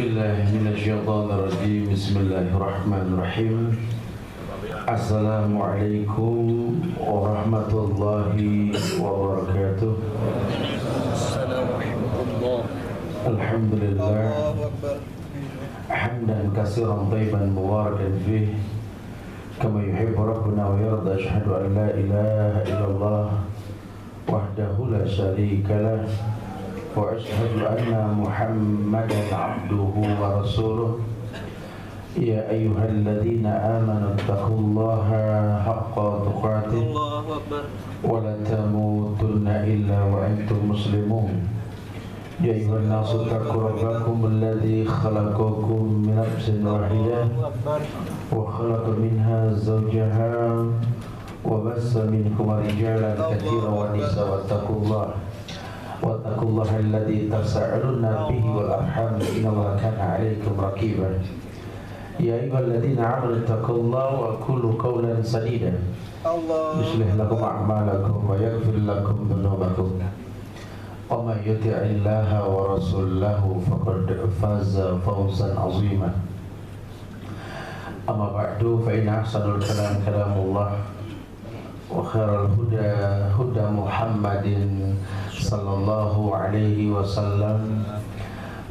بالله من الشيطان الرجيم. بسم الله الرحمن الرحيم. السلام عليكم ورحمة الله وبركاته. السلام ورحمة الله. الحمد لله حمدا كثيرا طيبا مباركا فيه كما يحب ربنا ويرضى. أشهد أن لا إله إلا الله وحده لا شريك له وأشهد أن محمدا عبده ورسوله. يا أيها الذين آمنوا اتقوا الله حق تقاته ولا تموتن إلا وأنتم مسلمون. يا أيها الناس اتقوا ربكم الذي خلقكم من نفس واحدة وخلق منها زوجها وبث منكما رجالا كثيرا ونساء. واتقوا الله الذي تساءلون به والأرحام إن الله كان عليكم رقيبا. يا أيها الذين آمنوا اتقوا الله وقولوا قولا سديدا يصلح لكم أعمالكم ويغفر لكم ذنوبكم ومن يطع الله ورسوله فقد فاز فوزا عظيما. أما بعد فإن أحسن الكلام كلام الله وخير الهدى هدى محمد صلى الله عليه وسلم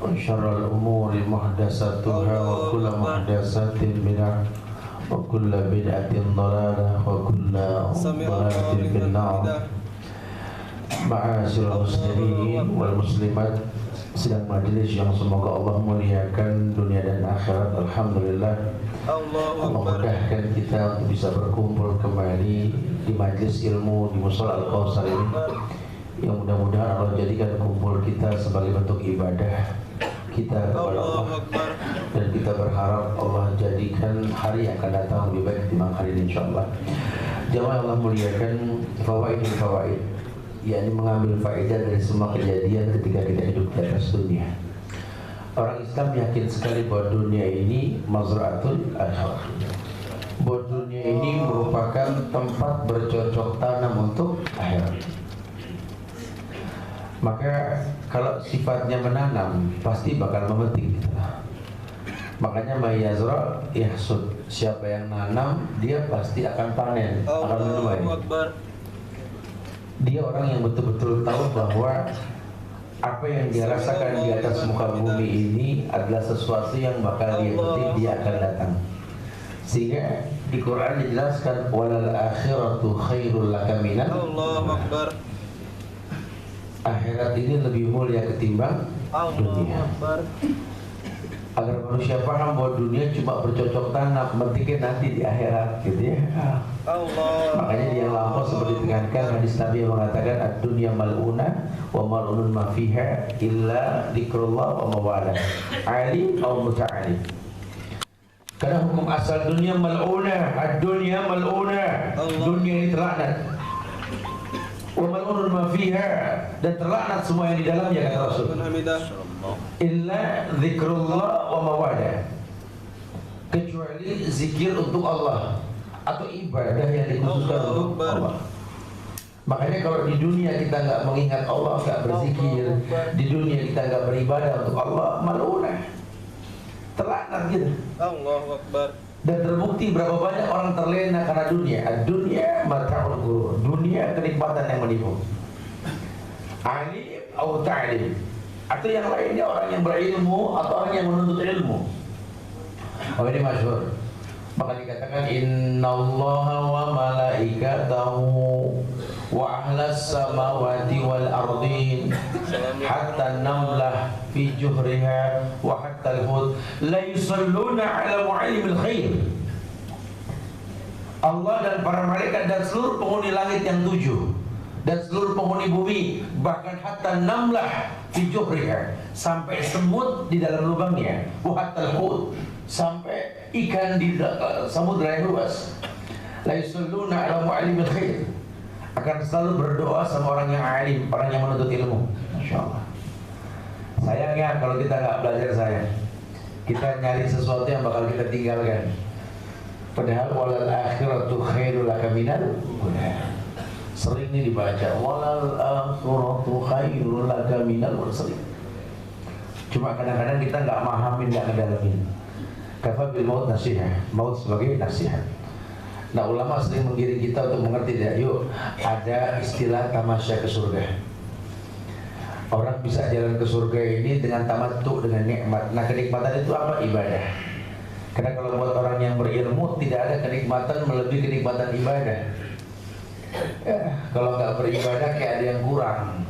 وشر الأمور محدثاتها وكل محدثات بدعة وكل بدعة ضلالة وكل ضلالة في النار. Ma'asyiral muslimin wal muslimat, sidang majelis yang semoga Allah muliakan dunia dan akhirat. Alhamdulillah, Allah mudahkan kita untuk bisa berkumpul kembali di majelis ilmu di Mushola Al-Kautsar ini, yang mudah-mudahan Allah jadikan kumpul kita sebagai bentuk ibadah kita kepada Allah, dan kita berharap Allah jadikan hari yang akan datang lebih baik dibanding hari ini insyaallah. Jamaah Allah muliakan, fawaid, yakni mengambil faedah dari semua kejadian ketika kita hidup di atas dunia. Orang Islam yakin sekali bahwa dunia ini mazra'atul akhirah, bahwa dunia ini merupakan tempat bercocok tanam untuk akhirat. Maka kalau sifatnya menanam, pasti bakal memetik. Makanya mayazra yahsud, siapa yang nanam dia pasti akan panen, akan menuai. Dia orang yang betul-betul tahu bahwa apa yang dia rasakan di atas muka bumi ini adalah sesuatu yang bakal dia petik, dia akan datang. Sehingga di Quran dijelaskan walal akhiratu khairul laka minal dunya. Akhirat ini lebih mulia ketimbang dunia. Agar manusia paham bahwa dunia cuma bercocok tanam, metiknya nanti di akhirat, gitu ya. Makanya di yang lampau seperti ditekankan hadis Nabi yang mengatakan ad-dunya mal'una wa mal'unun ma fiha illa dzikrullah wa mawalah alim atau muta'alim. Karena hukum asal dunia mal'una, ad-dunya mal'una, dunia ini terlaknat. Wa mal'unun ma fiha, dan terlaknat semua yang di dalamnya, kata Rasul. Illa dzikrullah wa mawadah, kecuali zikir untuk Allah atau ibadah yang dikhususkan untuk Allah. Makanya kalau di dunia kita nggak mengingat Allah, nggak berzikir, di dunia kita nggak beribadah untuk Allah, mal'unah, terlaknat gitu. Allahu Akbar. Dan terbukti berapa banyak orang terlena karena dunia. Dunia mata'ul ghurur, dunia kenikmatan yang menipu. Alim atau ta'lim, atau yang lainnya orang yang berilmu atau orang yang menuntut ilmu. Oh, ini masyhur. Maka dikatakan innallaha wa malaikatahu wa ahlas samawati wal ardin hatta namlah fi juhriha wa hatta al-hud la yusalluna ala mu'allimil khair. Allah dan para malaikat dan seluruh penghuni langit yang 7 dan seluruh penghuni bumi, bahkan hatta namlah fi juhriha, sampai semut di dalam lubangnya, wa hatta al-hud, sampai ikan di samudra yang luas, la yusalluna ala mu'allimil khair, akan selalu berdoa sama orang yang alim, orang yang menuntut ilmu. Insyaallah. Sayangnya kalau kita nggak belajar sayang, kita nyari sesuatu yang bakal kita tinggalkan. Padahal walal akhiratu khairul laka minal dunya. Sering nih dibaca walal akhiratu khairul laka minal dunya. Cuma kadang-kadang kita nggak mahamin, nggak ngedalamin. Kafa bil maut nasihat, maut sebagai nasihat. Nah, ulama sering menggiring kita untuk mengerti ya, yuk ada istilah tamasya ke surga. Orang bisa jalan ke surga ini dengan tamattu, dengan nikmat. Nah, kenikmatan itu apa? Ibadah. Karena kalau buat orang yang berilmu tidak ada kenikmatan melebihi kenikmatan ibadah. Ya, kalau nggak beribadah kayak ada yang kurang.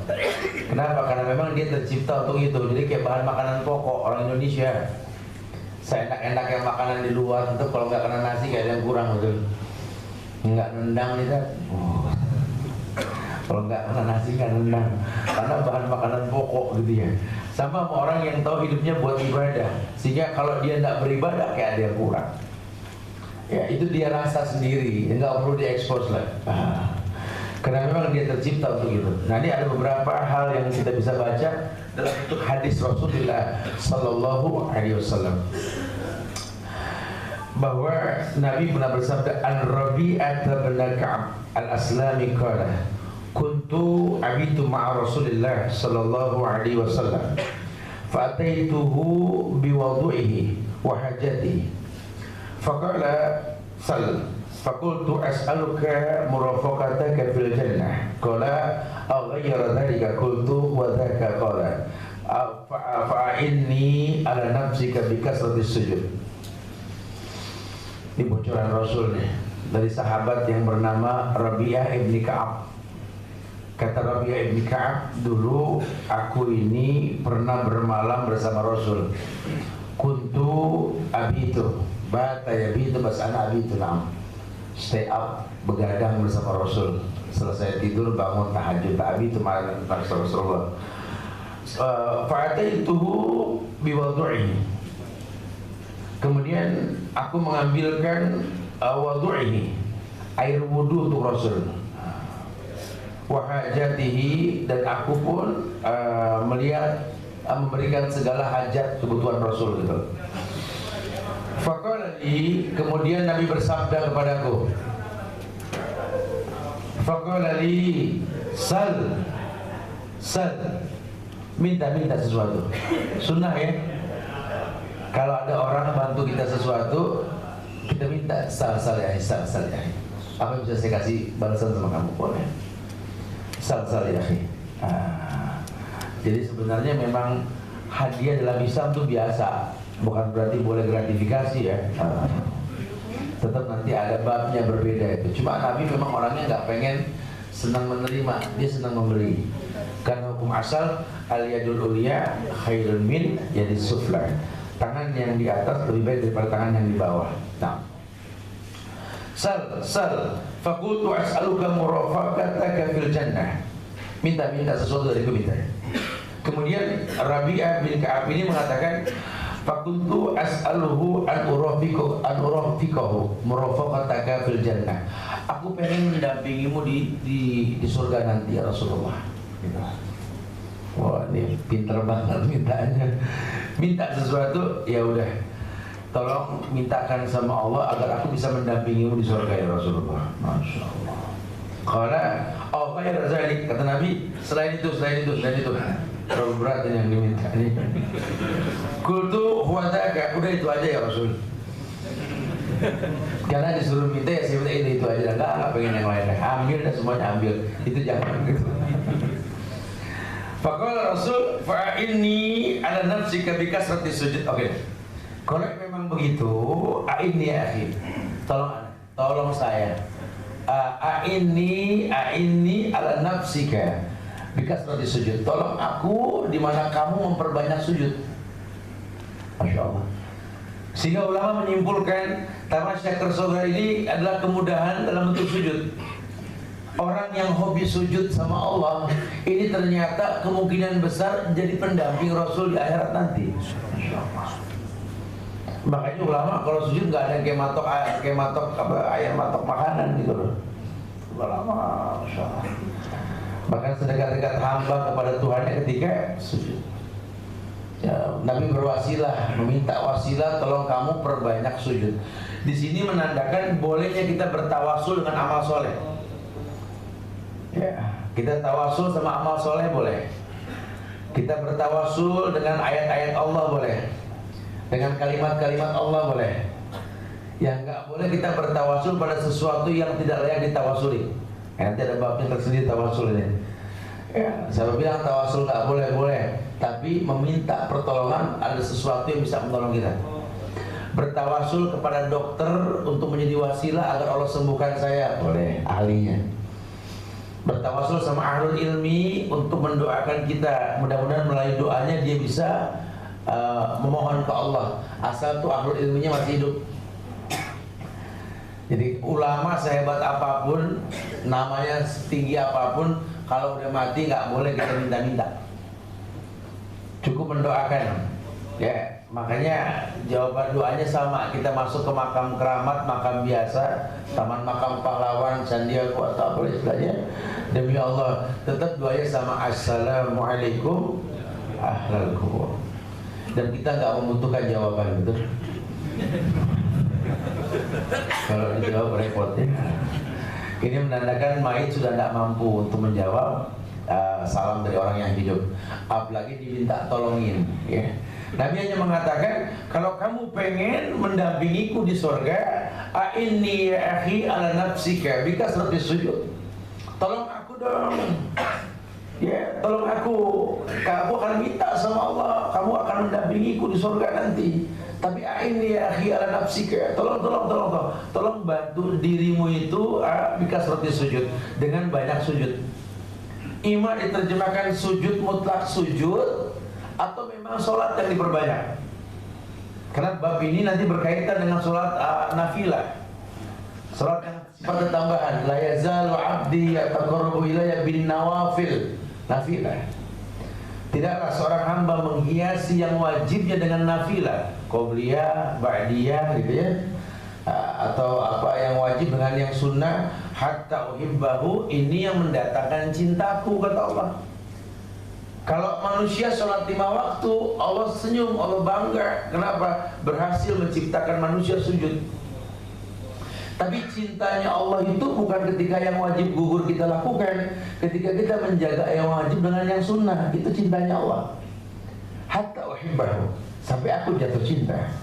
Kenapa? Karena memang dia tercipta untuk itu. Jadi kayak bahan makanan pokok orang Indonesia. Seenak-enak yang makanan di luar itu kalau nggak kena nasi kayak ada yang kurang, betul. Nggak nendang nih kan? Kalau nggak kena nasi nggak nendang. Karena bahan makanan pokok gitu ya. Sama orang yang tahu hidupnya buat ibadah, sehingga kalau dia nggak beribadah kayak ada yang kurang. Ya itu dia rasa sendiri, nggak perlu diekspos lah. Karena memang dia tercipta untuk itu. Nah, ini ada beberapa hal yang kita bisa baca dalam bentuk hadis Rasulullah Sallallahu Alaihi Wasallam, bahwa Nabi pernah bersabda, An Rabi'ah bin Ka'ab al-Aslami qala kuntu abitu ma'a Rasulillah Sallallahu Alaihi Wasallam fa ataituhu biwudu'ihi wa hajatihi faqala sal faqultu as'aluka murafaqataka fil jannah qala aghayyara dhalika qultu wa dhaka qala fa'inni ala nafsika bikasratis sujud. Ini bocoran Rasul nih dari sahabat yang bernama Rabi'ah ibni Ka'ab. Kata Rabi'ah ibni Ka'ab, dulu aku ini pernah bermalam bersama Rasul. Kuntu abitu bata yabitu basana abitu nam. Stay up, begadang bersama Rasul. Selesai tidur bangun tahajud, abitu malam bersama Rasulullah. Fa'ataituhu biwadu'ihi. Kemudian aku mengambilkan wadu'ihi, air wudu untuk Rasul. Wa hajatihi, dan aku pun melihat memberikan segala hajat kebutuhan Rasul gitu. Faqala li, kemudian Nabi bersabda kepadaku, faqala li sal minta sesuatu. Sunnah ya, kalau ada orang bantu kita sesuatu, kita minta sal ya. Apa yang bisa saya kasih balasan sama kamu? Boleh. Sal ya. Jadi sebenarnya memang hadiah dalam Islam itu biasa, bukan berarti boleh gratifikasi ya. Tetap nanti ada babnya berbeda itu. Cuma Nabi memang orangnya nggak pengen senang menerima, dia senang memberi. Karena hukum asal al-yadul ulya khairun min yadis sufla. Tangan yang di atas lebih baik daripada tangan yang di bawah. Nah, sal faqultu as'aluka murafaqataka fil jannah. Minta sesuatu dari kita. Kemudian Rabi'ah bin Ka'ab ini mengatakan, faqultu as'aluhu an urafiqahu murafaqataka fil jannah. Aku pengen mendampingimu di surga nanti ya Rasulullah. Gitu. Wah, ini pinter banget mintanya. Minta sesuatu, ya udah, tolong mintakan sama Allah agar aku bisa mendampingimu di surga ya Rasulullah. Masya Allah. Kalau khair zalik, kata Nabi, selain itu. Terlalu berat yang diminta ini. Kultu huwa dzaka, udah itu aja ya Rasul. Karena disuruh minta ya saya minta itu aja, enggak pengen yang lain. Ambil dan semuanya ambil. Itu jangan gitu. Faqala Rasul fa'inni ala nafsika bikasratis sujud. Oke. Kalau memang begitu, a'inni ya akhi. Tolong saya. A'inni ala nafsika bikasratis sujud. Tolong aku di mana kamu memperbanyak sujud. Masya Allah. Sehingga ulama menyimpulkan tamasya ke surga ini adalah kemudahan dalam bentuk sujud. Orang yang hobi sujud sama Allah ini ternyata kemungkinan besar jadi pendamping Rasul di akhirat nanti. Makanya ulama kalau sujud nggak ada kayak matok ayam matok makanan gitu loh. Ulama, Masya Allah. Bahkan sedekat-dekat hamba kepada Tuhannya ketika sujud. Ya, Nabi berwasilah, meminta wasilah, tolong kamu perbanyak sujud. Di sini menandakan bolehnya kita bertawasul dengan amal soleh. Ya, kita tawasul sama amal soleh boleh. Kita bertawasul dengan ayat-ayat Allah boleh, dengan kalimat-kalimat Allah boleh. Yang nggak boleh kita bertawasul pada sesuatu yang tidak layak ditawasuli. Nanti ada babnya tersendiri tawasul ini. Ya, saya bilang tawasul nggak boleh, tapi meminta pertolongan ada sesuatu yang bisa menolong kita. Bertawasul kepada dokter untuk menjadi wasilah agar Allah sembuhkan saya, boleh, ahlinya. Bertawasul sama ahlul ilmi untuk mendoakan kita, mudah-mudahan melalui doanya dia bisa memohon ke Allah, asal tuh ahlul ilminya masih hidup. Jadi ulama sehebat apapun, namanya setinggi apapun, kalau udah mati nggak boleh kita minta-minta, cukup mendoakan. Ya, makanya jawaban doanya sama. Kita masuk ke makam keramat, makam biasa, taman makam pahlawan, Sandiaga atau apa istilahnya, demi Allah tetap doanya sama, assalamualaikum ahlal kubur. Dan kita nggak membutuhkan jawaban, betul? Kalau dijawab repotnya. Ini menandakan mayit sudah tidak mampu untuk menjawab salam dari orang yang hidup, apalagi diminta tolongin, ya. Nabi hanya mengatakan, kalau kamu pengen mendampingiku di surga, a'inni ya akhi ala nafsika bika serti sujud. Tolong aku dong. Ya, tolong aku. Kamu akan minta sama Allah, kamu akan mendampingiku di surga nanti. Tapi a'inni ya akhi ala nafsika. Tolong bantu dirimu itu bika serti sujud, dengan banyak sujud. Ima diterjemahkan sujud mutlak sujud, atau memang sholat yang diperbanyak. Karena bab ini nanti berkaitan dengan sholat nafilah, sholat yang sifatnya tambahan. La yazalu abdi yataqarrabu ilayya bin nawafil, nafilah. Tidaklah seorang hamba menghiasi yang wajibnya dengan nafilah, qobliyah, ba'diyah gitu ya, atau apa yang wajib dengan yang sunnah, hatta uhibbahu, ini yang mendatangkan cintaku, kata Allah. Kalau manusia sholat 5 waktu, Allah senyum, Allah bangga. Kenapa? Berhasil menciptakan manusia sujud. Tapi cintanya Allah itu bukan ketika yang wajib gugur kita lakukan, ketika kita menjaga yang wajib dengan yang sunnah. Itu cintanya Allah. Hatta uhibbahu, sampai aku jatuh cinta.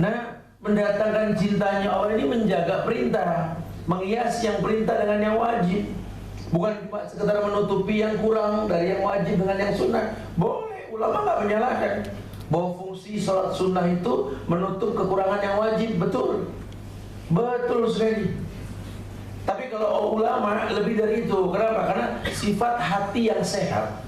Nah, mendatangkan cintanya Allah ini menjaga perintah, menghiasi yang perintah dengan yang wajib. Bukan cuma sekedar menutupi yang kurang dari yang wajib dengan yang sunnah. Boleh, ulama nggak menyalahkan bahwa fungsi sholat sunnah itu menutup kekurangan yang wajib, betul, betul sekali. Tapi kalau ulama lebih dari itu, kenapa? Karena sifat hati yang sehat,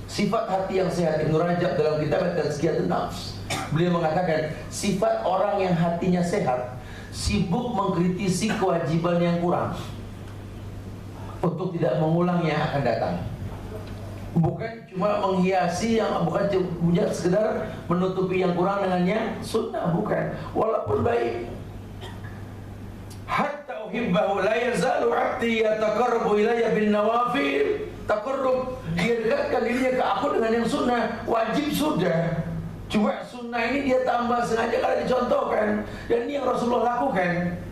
sifat hati yang sehat. Ibnu Rajab dalam kitab Tazkiyatun Nafs, beliau mengatakan sifat orang yang hatinya sehat sibuk mengkritisi kewajiban yang kurang, untuk tidak mengulang yang akan datang. Bukan cuma menghiasi yang, bukan cuma sekedar menutupi yang kurang dengan yang sunnah, bukan. Walaupun baik. Hatta uhibbahu la yazalu 'abdi yataqarrabu ilayya bin nawafil. Taqarrub, dia dekatkan dirinya ke aku dengan yang sunnah. Wajib sudah, cuma sunnah ini dia tambah sengaja karena dicontohkan. Dan ini yang Rasulullah lakukan,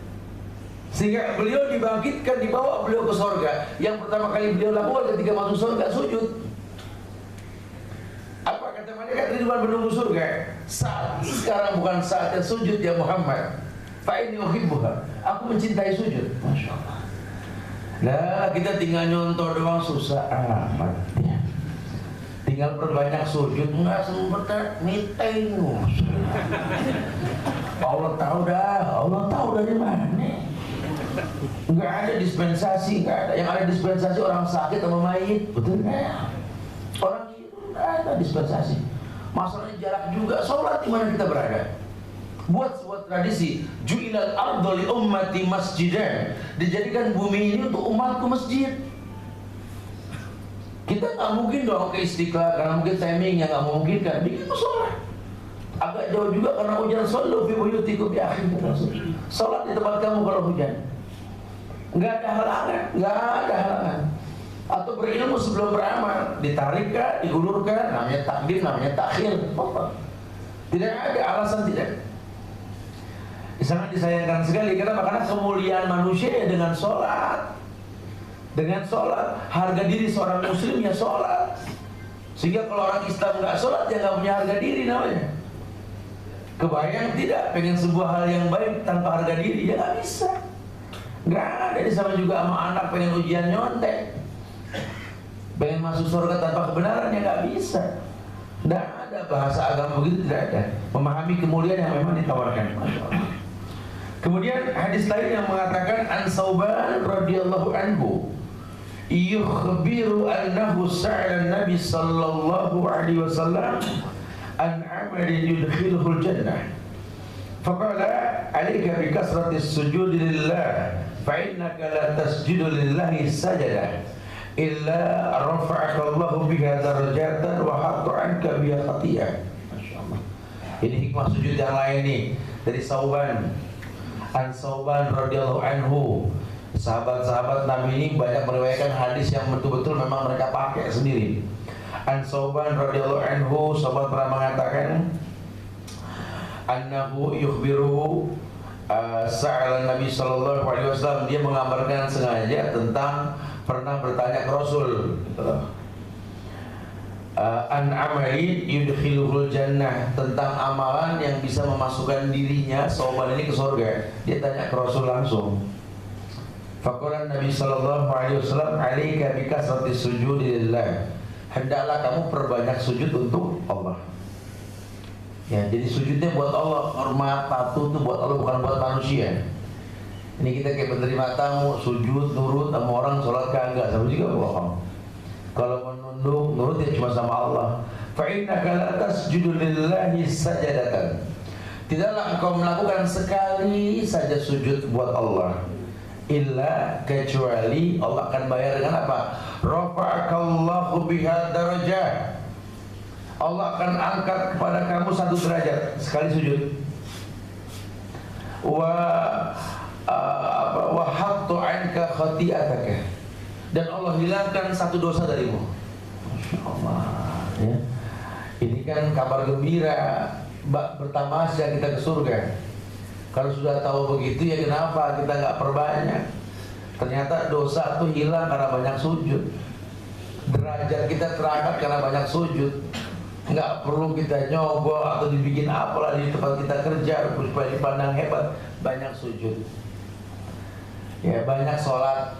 sehingga beliau dibangkitkan, dibawa beliau ke surga. Yang pertama kali beliau lakukan ketika masuk surga, sujud. Apa kata malaikat Ridwan menunggu surga? Saat sekarang bukan saatnya sujud ya Muhammad. Fa inni uhibbuha, aku mencintai sujud. Masya Allah. Nah, kita tinggal nyontoh doang susah amat ya. Tinggal perbanyak sujud, nggak sempet meeting. Allah tahu dari mana. Nggak ada dispensasi, nggak ada. Yang ada dispensasi orang sakit sama mayit, betul nggak? Orang hidup nggak ada dispensasi. Masalahnya jarak juga. Sholat di mana kita berada? Buat sebuah tradisi, ju'ilal ardu li ummati masjidan, dijadikan bumi ini untuk umatku masjid. Kita nggak mungkin dong ke Istiqlal karena mungkin timingnya nggak memungkinkan. Bikin sholat. Agak jauh juga karena hujan. Shallu fi buyutikum ya akhi. Sholat di tempat kamu kalau hujan. Nggak ada halangan. Atau berilmu sebelum beramal, ditarikkan, diulurkan, namanya takdim, namanya takhir. Tidak ada alasan, tidak. Sangat disayangkan sekali. Kenapa? Karena kemuliaan manusia ya dengan sholat. Dengan sholat, harga diri seorang muslim ya sholat. Sehingga kalau orang Islam nggak sholat, dia nggak punya harga diri namanya. Kebayang tidak, pengen sebuah hal yang baik tanpa harga diri, ya nggak bisa. Nggak ada. Ini sama juga sama anak pengen ujian nyontek, pengen masuk surga tanpa kebenaran, ya nggak bisa. Nggak ada bahasa agama begitu, tidak ada. Memahami kemuliaan yang memang ditawarkan. Kemudian hadis lain yang mengatakan An Sauban radhiyallahu anhu yukhbiru annahu sa'ala Nabi sallallahu alaihi wasallam an amalin yudkhiluhul jannah. Faqala alayka bi kasratis sujudi lillah fa innaka la tasjudu lillahi sajada illa rafa'aka Allahu biha darajatan wa hatta anka biha khatiyah. Masyaallah. Ini hikmah sujud yang lain nih dari Sauban. An Sauban radhiyallahu anhu. Sahabat-sahabat Nabi ini banyak meriwayatkan hadis yang betul-betul memang mereka pakai sendiri. An Sauban radhiyallahu anhu, sahabat pernah mengatakan annahu yukhbiru sa'ala Nabi sallallahu alaihi wasallam, dia mengabarkan sengaja tentang pernah bertanya ke Rasul an amali yudkhiluhul jannah, tentang amalan yang bisa memasukkan dirinya Sauban ini ke surga. Dia tanya ke Rasul langsung. Faqala Nabi sallallahu alaihi wasallam alaika bi kasratis sujudi lillah, hendaklah kamu perbanyak sujud untuk Allah. Ya, jadi sujudnya buat Allah, hormat, patuh itu buat Allah, bukan buat manusia. Ini kita kayak menerima tamu, sujud, nurut sama orang, sholat kagak, sama juga bohong. Kalau menunduk, nurut ya cuma sama Allah. Fa innaka la tasjudu lillahi sajadatan, tidaklah engkau melakukan sekali saja sujud buat Allah, illa kecuali Allah akan bayar dengan apa? Rafa'akallahu biha darajah, Allah akan angkat kepada kamu satu derajat sekali sujud. Wa hattu anka khati'ataka, dan Allah hilangkan satu dosa darimu. Masyaallah, ya. Ini kan kabar gembira, bertamasya kita ke surga. Kalau sudah tahu begitu, ya kenapa kita nggak perbanyak? Ternyata dosa itu hilang karena banyak sujud. Derajat kita terangkat karena banyak sujud. Nggak perlu kita nyogok atau dibikin apalah di tempat kita kerja supaya dipandang hebat. Banyak sujud, ya, banyak sholat,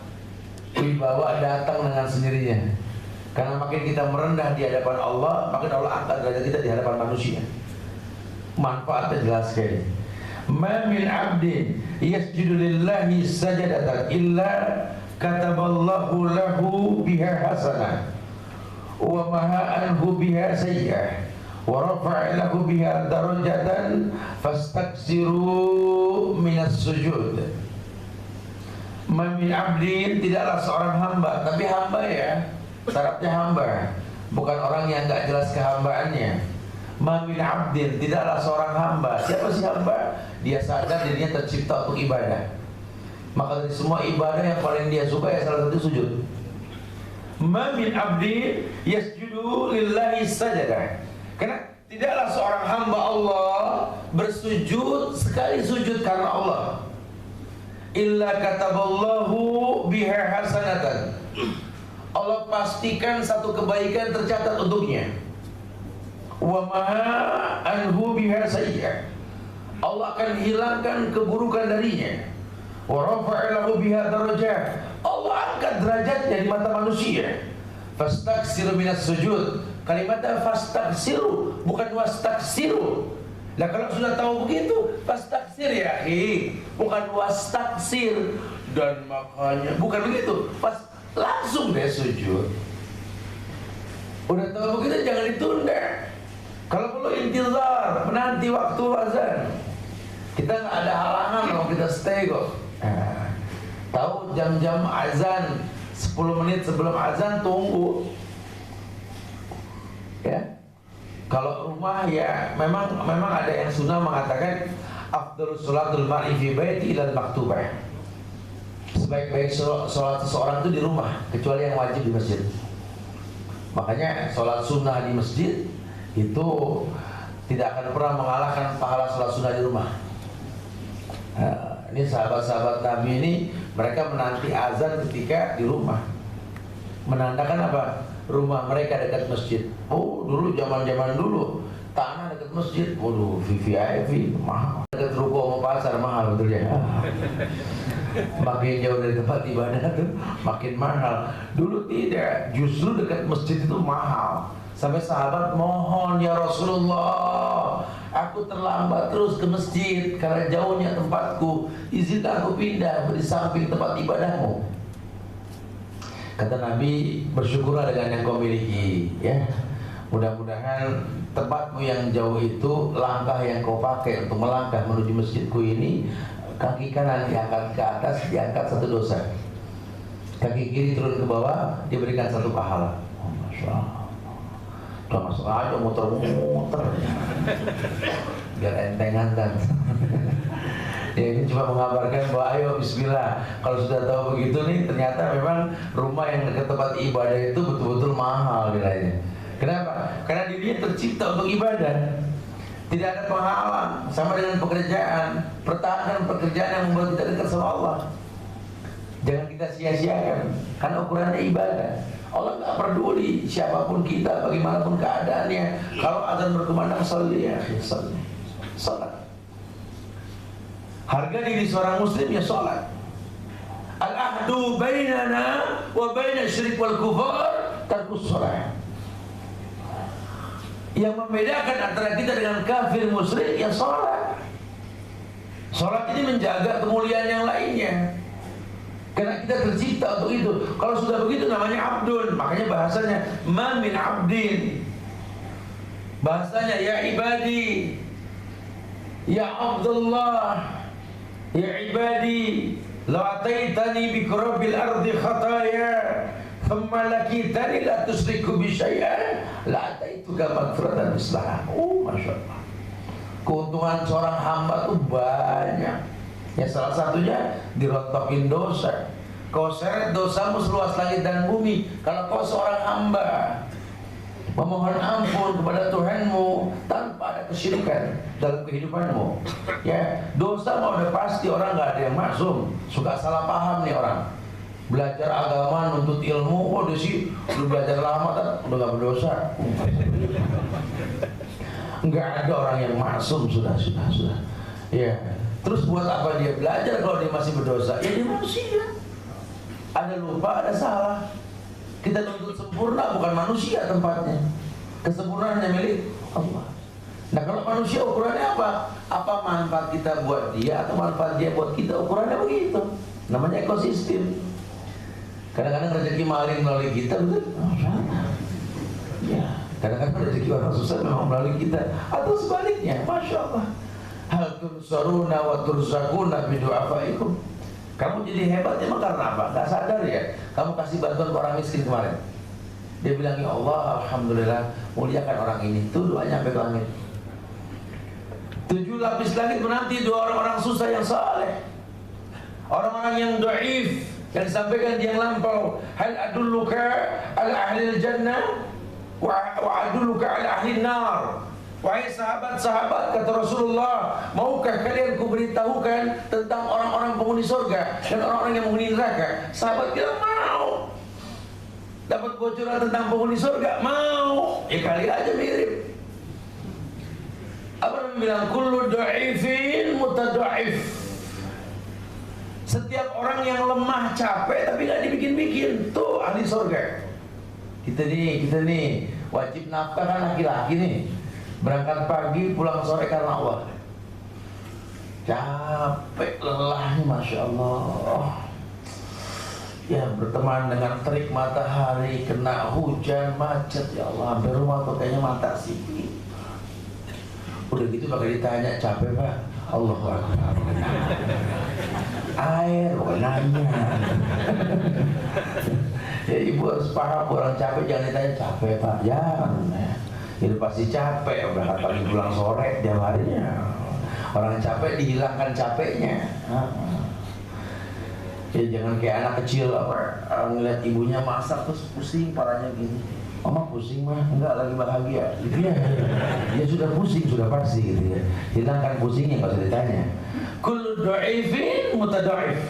wibawa datang dengan sendirinya. Karena makin kita merendah di hadapan Allah, makin Allah angkat derajat kita di hadapan manusia. Manfaatnya jelas sekali. Ma min 'abdin yasjudu lillahi sajadatan illa kataballahu lahu biha hasanah wa maha anhu biha sayyi'ah wa rafa'a lahu biha darajatan fastaksiru minas sujud. Ma min 'abdin, tidaklah seorang hamba, tapi hamba ya, syaratnya hamba, bukan orang yang enggak jelas kehambaannya. Ma min 'abdin, tidaklah seorang hamba. Siapa sih hamba? Dia sadar dirinya tercipta untuk ibadah. Maka dari semua ibadah yang paling dia suka ya salah satu sujud. Ma min 'abdin yasjudu lillahi sajadah, karena tidaklah seorang hamba Allah bersujud sekali sujud karena Allah, illa kataballahu biha hasanatan, Allah pastikan satu kebaikan tercatat untuknya. Wa maha anhu biha sayyi'ah, Allah akan hilangkan keburukan darinya. Wa rafa'a lahu biha darajah, Allah angkat derajatnya di mata manusia. Fastaksiru minas sujud, kalimatnya fastaksiru bukan wastaksiru. Nah kalau sudah tahu begitu, fastaksir ya bukan wastaksir. Dan makanya bukan begitu, pas langsung deh sujud. Udah tahu begitu jangan ditunda. Kalau perlu intizar, menanti waktu azan. Kita nggak ada halangan kalau kita stay kok. Tahu jam-jam azan 10 menit sebelum azan tunggu. Ya. Kalau rumah ya memang ada yang sunnah mengatakan afdhalus sholatul mar'i fi baiti ilal maktubah. Sebaik-baik sholat seseorang itu di rumah, kecuali yang wajib di masjid. Makanya sholat sunnah di masjid itu tidak akan pernah mengalahkan pahala sholat sunnah di rumah. Ini sahabat-sahabat Nabi ini mereka menanti azan ketika di rumah. Menandakan apa? rumah mereka dekat masjid. Oh, dulu zaman-zaman dulu tanah dekat masjid, waduh, VIP mahal. Dekat ruko sama pasar mahal betul ya. Makin jauh dari tempat ibadah tuh makin mahal. Dulu tidak, justru dekat masjid itu mahal. Sampai sahabat mohon, ya Rasulullah, aku terlambat terus ke masjid karena jauhnya tempatku. Izinkan aku pindah di samping tempat ibadahmu. Kata Nabi, bersyukurlah dengan yang kau miliki, ya. Mudah-mudahan tempatmu yang jauh itu, langkah yang kau pakai untuk melangkah menuju masjidku ini, kaki kanan diangkat ke atas, diangkat satu dosa. Kaki kiri turun ke bawah, diberikan satu pahala. Oh, Masya Allah. Udah masuk aja muter-muter, biar entengan kan. Ya, ini cuma mengabarkan bahwa ayo bismillah. Kalau sudah tahu begitu nih, ternyata memang rumah yang dekat tempat ibadah itu betul-betul mahal nilainya. Kenapa? Karena dirinya tercipta untuk ibadah. Tidak ada penghalang, sama dengan pekerjaan. Pertahankan pekerjaan yang membuat kita dekat sama Allah. Jangan kita sia-siakan, karena ukurannya ibadah. Allah nggak peduli siapapun kita, bagaimanapun keadaannya. Kalau azan berkumandang, sholli ya, salat. Harga diri seorang muslim ya salat. Al-ahdu bainana wa baina syirik wal kufar tarkus salat. Yang membedakan antara kita dengan kafir musyrik ya salat. Salat ini menjaga kemuliaan yang lainnya. Karena kita tercipta untuk itu. Kalau sudah begitu namanya abdun. Makanya bahasanya ma min abdin. Bahasanya ya ibadi, ya Abdullah, ya ibadi, la ataitani bi qurabil ardi khataya thumma lakitani la tusriku bi syai'an la ataituka maghfiratan mislaha. Oh, Masya Allah. Keuntungan seorang hamba itu banyak. Ya, salah satunya dirontokin dosa. Kau seret dosamu seluas langit dan bumi. Kalau kau seorang hamba memohon ampun kepada Tuhanmu tanpa ada kesyirikan dalam kehidupanmu, ya, dosa mau udah pasti, orang nggak ada yang maksum. Suka salah paham nih orang. Belajar agama, nuntut ilmu, oh udah sih, udah belajar lama kan, udah nggak berdosa. Nggak ada orang yang maksum, sudah. Ya. Terus buat apa dia belajar kalau dia masih berdosa? Ya dia manusia. Ada lupa, ada salah. Kita nuntut sempurna, bukan manusia tempatnya. Kesempurnaannya milik Allah. Nah, kalau manusia ukurannya apa? Apa manfaat kita buat dia atau manfaat dia buat kita? Ukurannya begitu. Namanya ekosistem. Kadang-kadang rezeki maling melalui kita, betul? Ya. Kadang-kadang rezeki orang susah memang melalui kita, atau sebaliknya. Masya Allah. Hal tunsaruna wa turzakuna bidu'afaikum. Kamu jadi hebat emang karena apa? Gak sadar ya? Kamu kasih bantuan ke orang miskin kemarin. Dia bilang, ya Allah, alhamdulillah, muliakan orang ini. Tuh doanya sampai ke langit. 7 lapis langit menanti 2 orang-orang susah yang saleh. Orang-orang yang dhaif, yang disampaikan di yang lampau. Hal adulluka ala ahli jannah wa adulluka ala ahli nar. Wahai sahabat-sahabat, kata Rasulullah, maukah kalian kuberitahukan tentang orang-orang penghuni surga dan orang-orang yang menghuni neraka? Sahabat bilang mau. Dapat bocoran tentang penghuni surga? Mau. Ya kali aja mirip. Apa yang bilang? Kullu du'ifin mutada'if. Setiap orang yang lemah, capek, tapi gak dibikin-bikin, tuh ahli surga. Kita nih wajib nafkah kan laki-laki nih. Berangkat pagi, pulang sore karena Allah. Capek, lelah nih, Masya Allah. Ya, berteman dengan terik matahari, kena hujan, macet, ya Allah. Hampir rumah tuh kayaknya mata sipit. Udah gitu bakal ditanya, capek Pak? Allahu Akbar. Air, bukan nanya. Ya, ibu harus paham, orang capek jangan ditanya, capek Pak? Jangan. Itu pasti capek, udah pagi pulang sore tiap harinya. Orang capek dihilangkan capeknya. Ya jangan kayak anak kecil ngeliat ibunya masak terus pusing palanya gini. Mama pusing mah? Enggak, lagi bahagia. Gitu ya. Dia sudah pusing, sudah pasti gitu ya. Hilangkan pusingnya, nggak usah ditanya. Kullu dhaifin mutadhaif.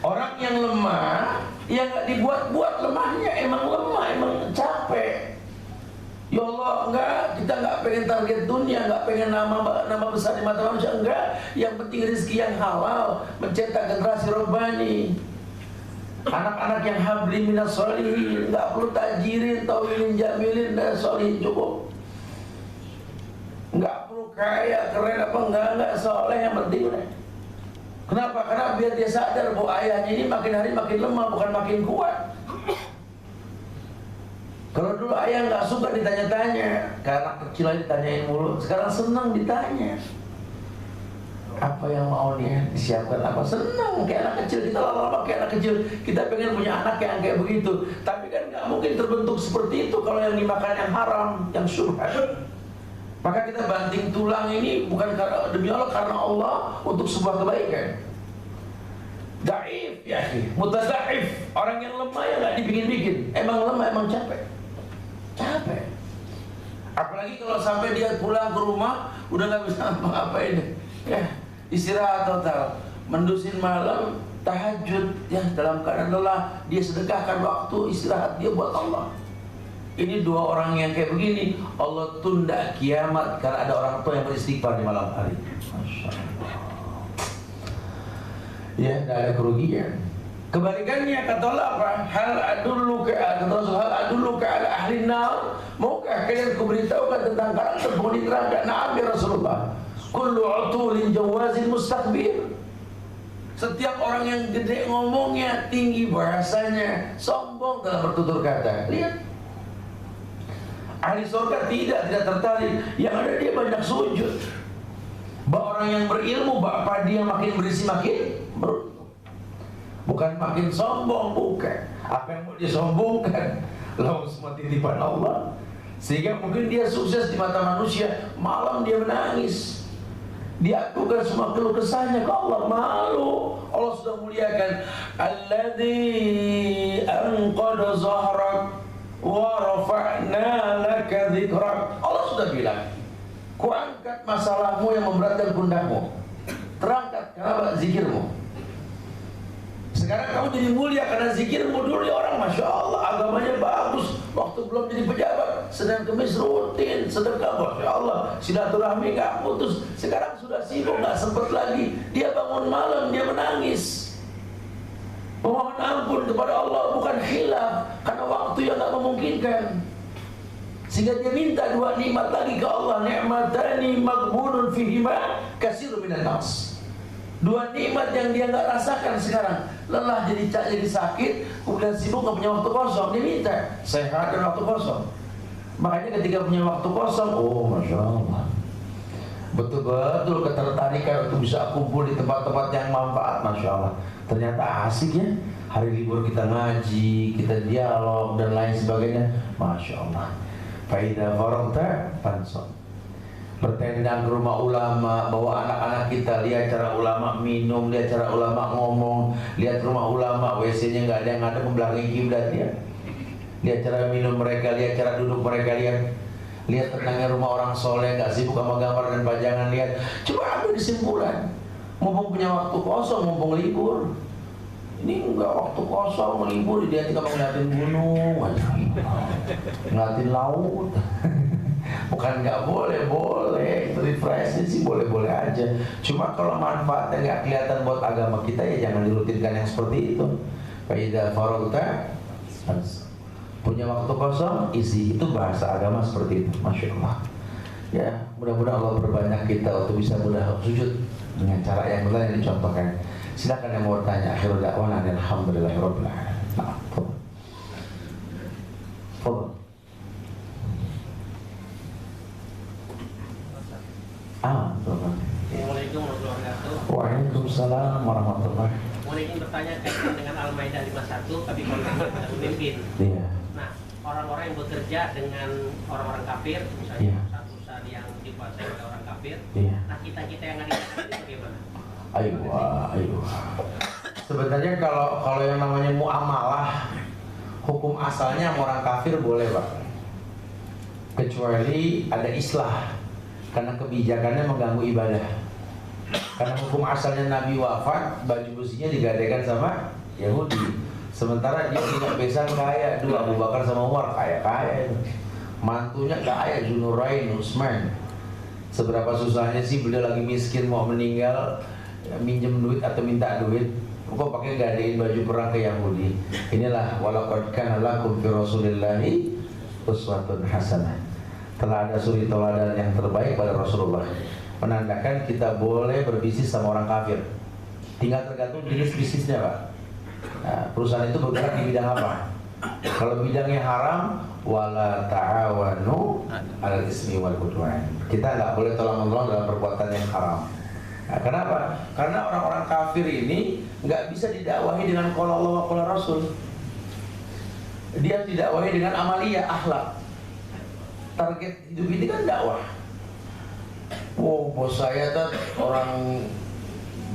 Orang yang lemah, ya nggak dibuat-buat lemahnya, emang lemah, emang capek. Ya Allah, enggak, kita nggak pengen target dunia, nggak pengen nama besar di mata manusia, enggak. Yang penting rezeki yang halal, mencetak generasi robbani. Anak-anak yang habli minas solihin, nggak perlu tajirin, tawilin, jamilin, dan solihin cukup. Nggak perlu kaya, keren apa enggak soleh, yang penting udah. Kenapa? Karena biar dia sadar bahwa ayahnya ini makin hari makin lemah, bukan makin kuat. Kalau dulu ayah nggak suka ditanya-tanya, karena kecil aja ditanyain mulu. Sekarang senang ditanya. Apa yang mau dia disiapkan, apa senang kayak anak kecil. Kita lama-lama kayak anak kecil, kita pengen punya anak yang kayak begitu. Tapi kan nggak mungkin terbentuk seperti itu kalau yang dimakan yang haram, yang syubhat. Maka kita banting tulang ini bukan karena, demi Allah, karena Allah untuk sebuah kebaikan. Daif ya, mutadaif, orang yang lemah ya nggak dibikin-bikin. Emang lemah, emang capek. Apalagi kalau sampai dia pulang ke rumah udah nggak bisa apa-apain, ya istirahat total, mendusin malam, tahajud, ya dalam keadaan lelah dia sedekahkan waktu istirahat dia buat Allah. Ini dua orang yang kayak begini, Allah tunda kiamat karena ada orang tua yang beristighfar di malam hari. Masya Allah. Ya, tidak ada kerugian. Kebalikannya kata Allah apa? Hal adulluka, kata Rasul, hal adulluka ala ahli nar. Maukah kalian kuberitahukan tentang karakter penghuni neraka? Na'am ya Rasulullah. Kullu utulin jawazin mustakbir. Setiap orang yang gede ngomongnya, tinggi bahasanya, sombong dalam bertutur kata. Lihat, ahli surga tidak tertarik. Yang ada dia banyak sujud. Orang yang berilmu, bapak dia makin berisi makin beruntung. Bukan makin sombong, bukan. Apa yang mau disombongkan? Lalu semua titipan Allah. Sehingga mungkin dia sukses di mata manusia, malam dia menangis. Dia adukan semua keluh kesahnya ke Allah, malu. Allah sudah muliakan. Alladzi anqadha zahrak wa rafa'na laka dzikrak. Allah sudah bilang, ku angkat masalahmu yang memberatkan pundakmu, terangkat karena zikirmu. Sekarang kamu jadi mulia karena zikirmu. Dulu ya orang Masya Allah agamanya bagus, waktu belum jadi pejabat, Senin Kemis rutin sedekah, Masya Allah, silaturahmi gak putus. Sekarang sudah sibuk, gak sempet lagi. Dia bangun malam, dia menangis, memohon ampun kepada Allah, bukan khilaf, karena waktu yang gak memungkinkan. Sehingga dia minta dua nikmat lagi ke Allah, ni'matani maghbunun fihima katsirun minan nas. Dua nikmat yang dia nggak rasakan sekarang. Lelah jadi sakit, kemudian sibuk nggak punya waktu kosong. Dia minta sehat dan waktu kosong. Makanya ketika punya waktu kosong, oh Masya Allah, betul-betul ketertarikan untuk bisa kumpul di tempat-tempat yang manfaat. Masya Allah, ternyata asik ya. Hari libur kita ngaji, kita dialog dan lain sebagainya. Masya Allah. Faidah faragta fansab. Bertendang ke rumah ulama, bawa anak-anak kita, lihat cara ulama minum, lihat cara ulama ngomong, lihat rumah ulama, WC-nya nggak ada yang ada membelakangi kiblat ya. Lihat cara minum mereka, lihat cara duduk mereka, lihat tenangnya rumah orang soleh, nggak sibuk sama gambar dan pajangan. Lihat, coba ambil kesimpulan. Mumpung punya waktu kosong, mumpung libur. Ini enggak waktu kosong, melibur, dia tinggal ngeliatin gunung, ngeliatin laut. Bukan nggak boleh, itu refreshing sih boleh-boleh aja. Cuma kalau manfaatnya nggak kelihatan buat agama kita, ya jangan dirutinkan yang seperti itu. Faidah faragta, punya waktu kosong, isi. Itu bahasa agama seperti itu. Masya Allah. Ya, mudah-mudahan Allah berbanyak kita untuk bisa mudah sujud dengan cara yang benar yang dicontohkan. Silakan yang mau bertanya. Akhirul da'wana alhamdulillahirabbil alamin. Nah, Assalamualaikum warahmatullahi wabarakatuh. Waalaikumsalam warahmatullahi. Mau ingin bertanya kaitan dengan Al-Maidah 51, tapi konteksnya tidak memimpin. Iya. Nah, orang-orang yang bekerja dengan orang-orang kafir, misalnya Iya. perusahaan yang dikuasai oleh orang kafir. Iya. Nah, kita yang ada di sana itu bagaimana? Ayo. Sebenarnya kalau yang namanya muamalah, hukum asalnya sama orang kafir boleh, Pak. Kecuali ada islah, karena kebijakannya mengganggu ibadah. Karena hukum asalnya Nabi wafat, baju besinya digadaikan sama Yahudi. Sementara dia punya besan kaya, dua Abu Bakar sama Umar kaya-kaya itu. Mantunya kaya, Zunurain, Utsman. Seberapa susahnya sih beliau lagi miskin mau meninggal, ya, minjem duit atau minta duit, kok pakai gadein baju perang ke Yahudi. Inilah walaqad kana lakum fi Rasulillahi uswatun hasanah. Telah ada suri teladan yang terbaik pada Rasulullah, menandakan kita boleh berbisnis sama orang kafir. Tinggal tergantung jenis bisnisnya, Pak. Nah, perusahaan itu bergerak di bidang apa? Kalau bidangnya haram, wala ta'awanu 'alal ismi wal 'udwan. Kita nggak boleh tolong-menolong dalam perbuatan yang haram. Nah, kenapa? Karena orang-orang kafir ini nggak bisa didakwahi dengan qala Allah wa qala Rasul. Dia didakwahi dengan amaliyah, akhlak. Target hidup ini kan dakwah. Oh, bos saya tuh orang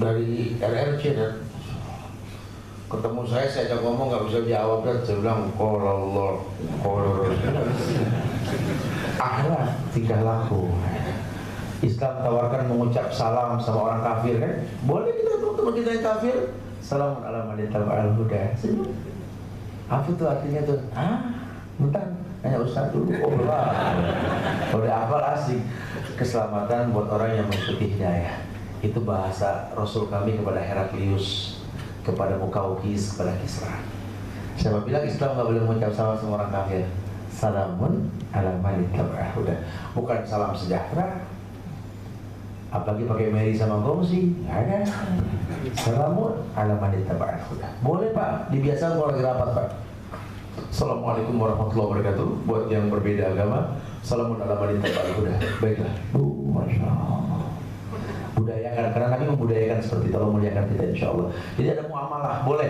dari RRC dan ketemu saya ajak ngomong nggak bisa jawab, dan saya bilang qala Allah qala Rasul. Akhlak, tingkah laku. Islam tawarkan mengucap salam sama orang kafir kan? Boleh kita teman kita yang kafir, salamun ala man ittaba'al huda. Senyum. Apa tuh artinya tuh? Bentar, hanya Ustaz dulu. Oh, udah hafal asik. Keselamatan buat orang yang mengikuti hidayah. Itu bahasa Rasul kami kepada Heraklius, kepada Mukaukis, kepada Kisra. Siapa bilang Islam nggak boleh mengucap salam sama orang kafir? Salamun ala man ittaba'al huda. Bukan salam sejahtera. Apalagi pakai Mary sama gongsi, nggak ada. Salamun ala man ittaba'al huda. Boleh Pak, dibiasakan kalau lagi rapat Pak. Assalamualaikum warahmatullahi wabarakatuh. Buat yang berbeda agama, salamun ala man ittaba'al huda. Baiklah, masya Allah. Budayakan, karena Nabi membudayakan seperti itu, Allah muliakan kita insya Allah. Jadi ada muamalah, boleh.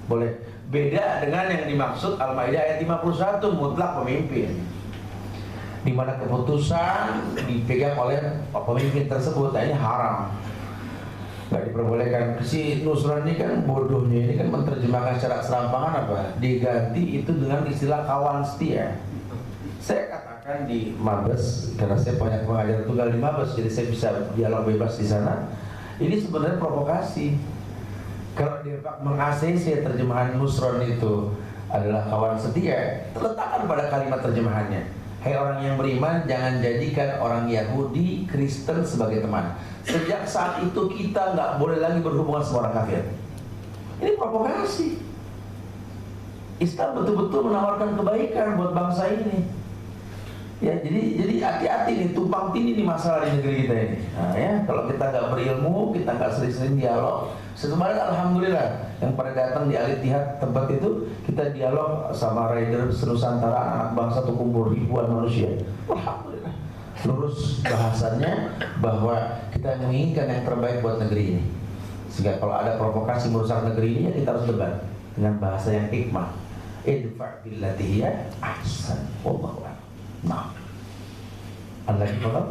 Boleh. Beda dengan yang dimaksud Al-Maidah ayat 51, mutlak pemimpin, di mana keputusan dipegang oleh pemimpin tersebut. Nah, ini haram, nggak diperbolehkan. Si Nusron ini kan bodohnya, ini kan menerjemahkan secara serampangan apa? Diganti itu dengan istilah kawan setia. Saya katakan di Mabes, karena saya banyak pengajar tunggal di Mabes, jadi saya bisa dialog bebas di sana. Ini sebenarnya provokasi. Kalau di meng-ACC terjemahan Nusron itu adalah kawan setia, letakkan pada kalimat terjemahannya. Hai orang yang beriman, jangan jadikan orang Yahudi, Kristen sebagai teman. Sejak saat itu kita nggak boleh lagi berhubungan sama orang kafir. Ini provokasi. Islam betul-betul menawarkan kebaikan buat bangsa ini. Ya, jadi hati-hati nih, tumpang tindih di masalah di negeri kita ini. Nah, ya, kalau kita nggak berilmu, kita nggak sering-sering dialog. Sebenarnya alhamdulillah, yang pada datang di Al-Ittihad tempat itu, kita dialog sama rider senusantara, anak bangsa tuh kumpul ribuan manusia. Alhamdulillah. Lurus bahasannya bahwa kita menginginkan yang terbaik buat negeri ini. Sehingga kalau ada provokasi merusak negeri ini, ya kita harus debat dengan bahasa yang hikmah. Idfa' billati hiya ahsan. Wallahu a'lam. Nah, Allah kita.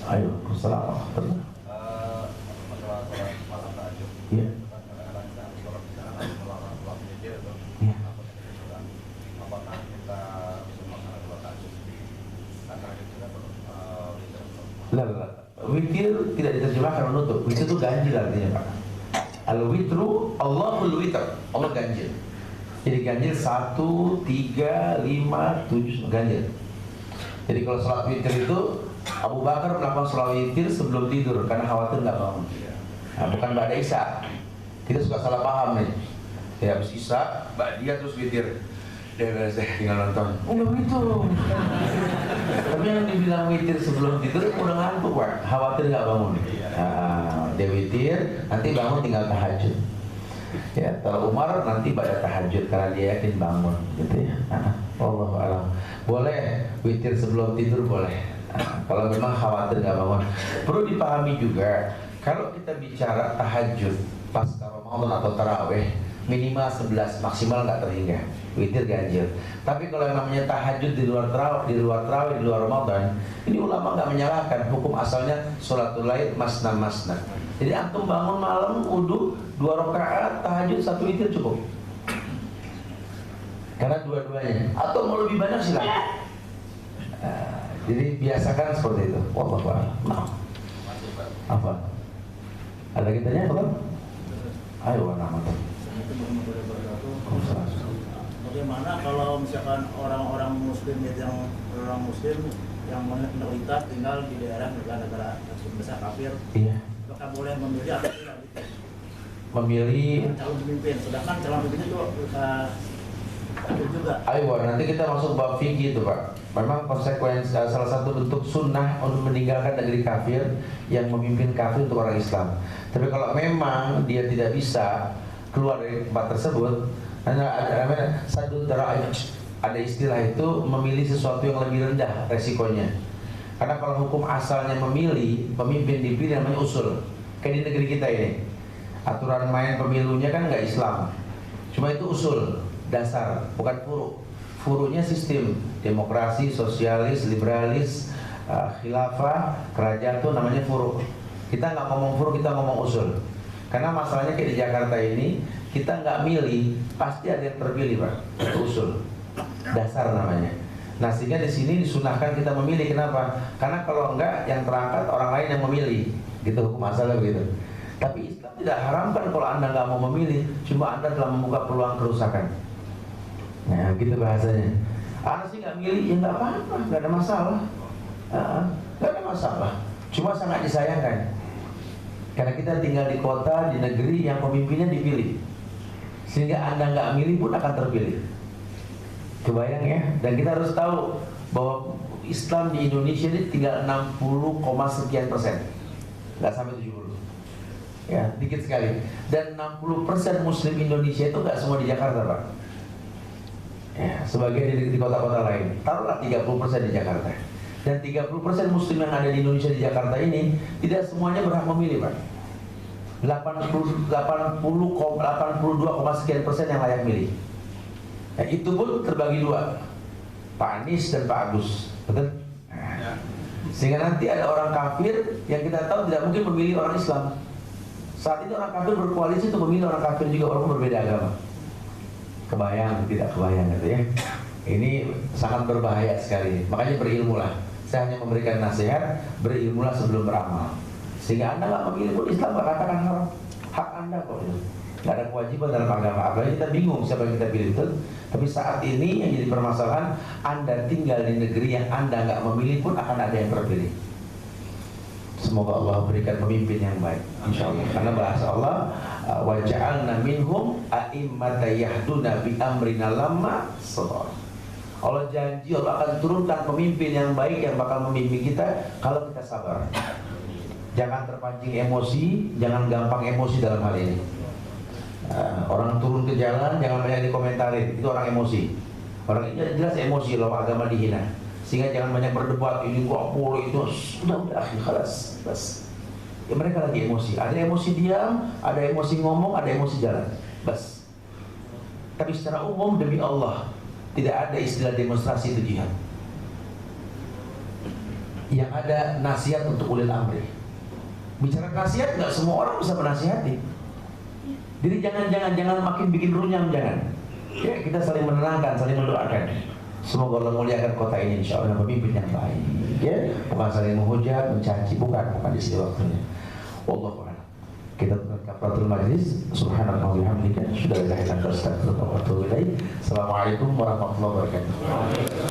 Ayo, Assalamualaikum. Masalah malam tahajud. Iya. Iya. Apakah kita bisa melaksanakan sholat tahajud antara kita Witir tidak diterjemahkan menutup. Witir itu ganjil artinya Pak. Al-witru, Allahul witr. Allah ganjil. Jadi ganjil 1, 3, 5, 7 ganjil. Jadi kalau sholat witir itu Abu Bakar melakukan sholat witir sebelum tidur karena khawatir nggak bangun. Nah, bukan ba'da isya. Kita suka salah paham nih. Ya habis isya, dia terus witir. Dia tinggal nonton. Oh nggak begitu. Tapi yang dibilang witir sebelum tidur udah ngantuk Pak. Khawatir nggak bangun. Nah, dia witir, nanti bangun tinggal tahajud. Ya, kalau Umar nanti pada tahajud karena dia yakin bangun, gitu ya. Wallahu a'lam. Boleh witir sebelum tidur boleh. Kalau memang khawatir nggak bangun. Perlu dipahami juga, kalau kita bicara tahajud pasca Ramadan atau taraweh, minimal 11, maksimal nggak terhingga. Witir ganjil. Tapi kalau yang namanya tahajud di luar tarawih, di luar Ramadan, ini ulama nggak menyalahkan. Hukum asalnya sholatul lail masna. Jadi antum bangun malam wudu 2 rakaat, tahajud 1 witir cukup. Karena dua-duanya. Atau mau lebih banyak silakan. Jadi biasakan seperti itu. Wallahu a'lam. Apa? Ada lagi tanya apa? Ayo nama tuh. Bagaimana kalau misalkan orang-orang muslim yang minoritas tinggal di daerah negara-negara besar kafir, Iya. apakah boleh memilih atau tidak? Memilih. Calon pemimpin, sedangkan calon pemimpin itu kafir juga. Ayo, nanti kita masuk bab fikih itu Pak. Memang konsekuensi salah satu bentuk sunnah untuk meninggalkan negeri kafir yang memimpin kafir untuk orang Islam. Tapi kalau memang dia tidak bisa keluar dari tempat tersebut, ada istilah itu memilih sesuatu yang lebih rendah resikonya. Karena kalau hukum asalnya memilih, pemimpin dipilih namanya usul. Kayak di negeri kita ini, aturan main pemilunya kan nggak Islam, cuma itu usul, dasar, bukan furu. Furunya sistem demokrasi, sosialis, liberalis, khilafah, kerajaan itu namanya furu. Kita nggak ngomong furu, kita ngomong usul. Karena masalahnya kayak di Jakarta ini, kita nggak milih, pasti ada yang terpilih Pak. Itu usul, dasar namanya. Nah sehingga di sini disunahkan kita memilih. Kenapa? Karena kalau enggak, yang terangkat orang lain yang memilih. Gitu hukum asalnya begitu. Tapi Islam tidak haramkan kalau Anda nggak mau memilih, cuma Anda telah membuka peluang kerusakan. Nah, gitu bahasanya. Anda sih nggak milih, ya nggak apa-apa, nggak ada masalah, nggak ada masalah. Cuma sangat disayangkan, karena kita tinggal di kota, di negeri yang pemimpinnya dipilih, sehingga Anda nggak milih pun akan terpilih. Kebayang ya? Dan kita harus tahu bahwa Islam di Indonesia ini tinggal 60,sekian%, nggak sampai 70. Ya, dikit sekali. Dan 60% Muslim Indonesia itu nggak semua di Jakarta Pak. Ya, sebagian di kota-kota lain. Taruhlah 30% di Jakarta. Dan 30% Muslim yang ada di Indonesia di Jakarta ini tidak semuanya berhak memilih Pak. 82,sekian% yang layak milih. Nah, itu pun terbagi dua, Pak Anies dan Pak Agus, betul? Nah, sehingga nanti ada orang kafir yang kita tahu tidak mungkin memilih orang Islam. Saat ini orang kafir berkoalisi untuk memilih orang kafir juga walaupun berbeda agama. Kebayang, tidak kebayang gitu ya. Ini sangat berbahaya sekali. Makanya berilmulah. Saya hanya memberikan nasihat, berilmulah sebelum beramal. Sehingga Anda nggak memilih pun Islam nggak katakan haram. Hak Anda kok itu. Nggak ada kewajiban dalam agama. Apalagi kita bingung siapa yang kita pilih itu. Tapi saat ini yang jadi permasalahan, Anda tinggal di negeri yang Anda nggak memilih pun akan ada yang terpilih. Semoga Allah berikan pemimpin yang baik, insyaallah. Karena bahasa Allah, wa ja'alna minhum a'immatan yahduna bi amrina lamma sabar. Allah janji Allah akan turunkan pemimpin yang baik yang bakal memimpin kita kalau kita sabar. Jangan terpancing emosi, jangan gampang emosi dalam hal ini. Orang turun ke jalan jangan banyak dikomentarin, itu orang emosi. Orang ini jelas emosi loh, agama dihina. Sehingga jangan banyak berdebat, ini gua boleh itu, udah akhir kelas, bas. Ya mereka lagi emosi, ada emosi diam, ada emosi ngomong, ada emosi jalan, bas. Tapi secara umum demi Allah tidak ada istilah demonstrasi itu jihad. Yang ada nasihat untuk ulil amri. Bicara nasihat nggak semua orang bisa menasihati. Jadi jangan makin bikin runyam, jangan. Ya kita saling menenangkan, saling mendoakan. Semoga Allah muliakan kota ini insyaallah pemimpin yang baik. Ya, bukan saling menghujat, mencaci, bukan di sini waktunya. Wallahu a'lam. Kita tutup kafaratul majlis. Subhanallah wa bihamdika, asyhadu an la ilaha illa anta, astaghfiruka wa atubu ilaik. Assalamualaikum warahmatullahi wabarakatuh.